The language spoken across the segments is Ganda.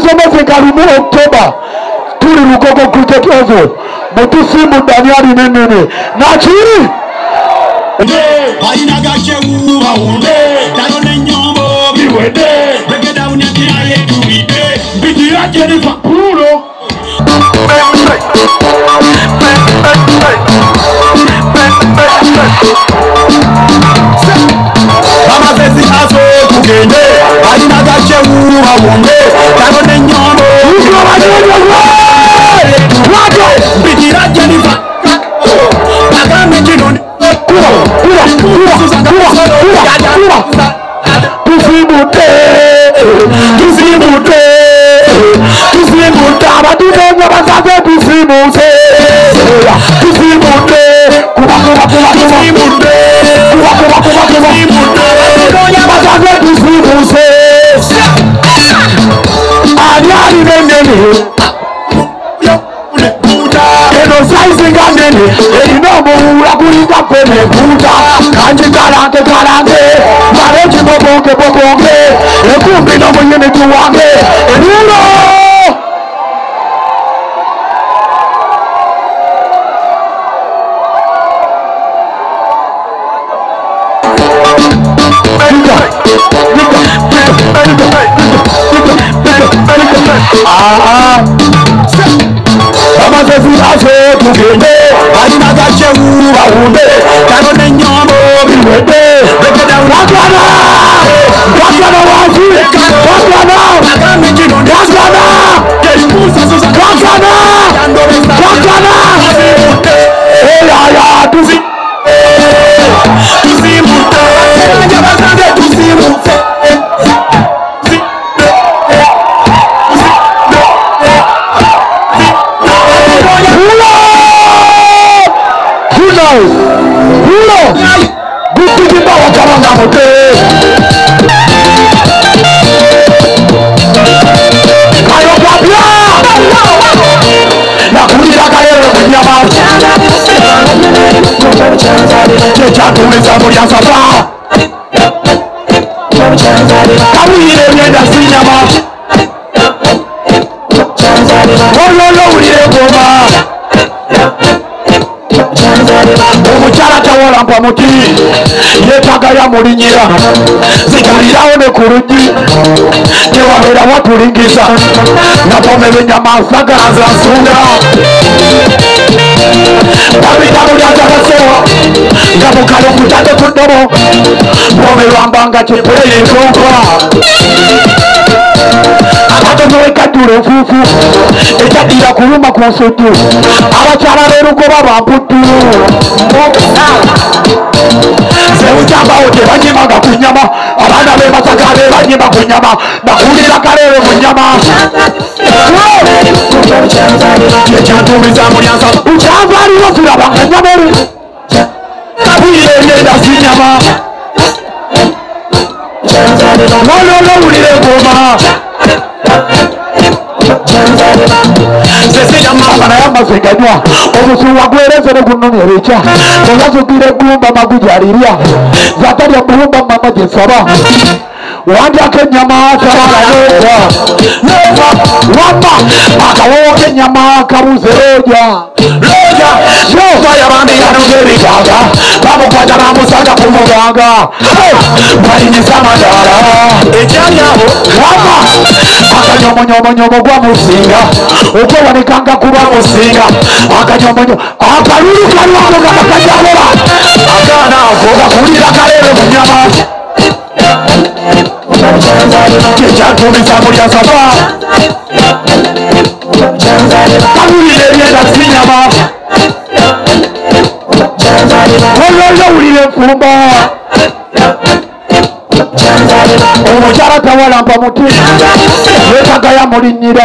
tusomeze kalumu October tuli Lugogo Cricket Oval mutusimu Daniel Nenene nakiri Aina gache uwa wonde Dayone nyombo biwede Begeda unyakira yetu bide Bidira Jennifer Puro Mama sesi aso kugende Aina gache uwa wonde Dayone nyombo Bidira Jennifer Agame jinoni Muti yetagaya mulinyira zikalirawo ne ku luggi tewabeera watulingiza napomere nyamasa galaza nsunda babitabo lyagalasewa nga mukale okutate ku ddobo bomerwambanga kyepuleye enkonka akatono wekajjula enfuufu ekyaddiira kuluma ku nsuddu abakyala b'erugoba bamputtu Sewukyambawo tebanyimaga ku nnyama abaana b'e Masaka banyima ku nnyama nakulira kaleere mu nnyama ekyantuuliza mulyansa ukyanvaaliwo tulabanga nnyamere kabuyira ebyenda si nnyama nolowulira engoma sesiyamamba naye amazenganywa omusuwa gwereze ne gunnumyera ekya tozazugire eggumba magujalirya zatalya bulumba mama gyensaba wandyako ennyama tabalaleeta wamma akawowo k'ennyama kabuze looja yabandiyanogeriganga bamukwata bamusaga ku muganga bayinyisa amadaala ekyanyabo wamma akanyomonyomonyoma gwamusinga okwewanikanga kuba musinga akanyomonyo akalulu kalwango kakakajalola akaana ako gakulira kaleere mu nnyama kyekyantuuliza mulyasaba kabulira ebyenda si nnyama olwolowulira enfumba omukyala tawalampa muti yetagaya mulinyira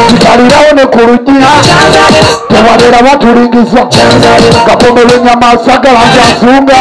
kikalirawo ne ku luggi tewabeera watulingiza gapomerwe ennyama sagala nja nsunga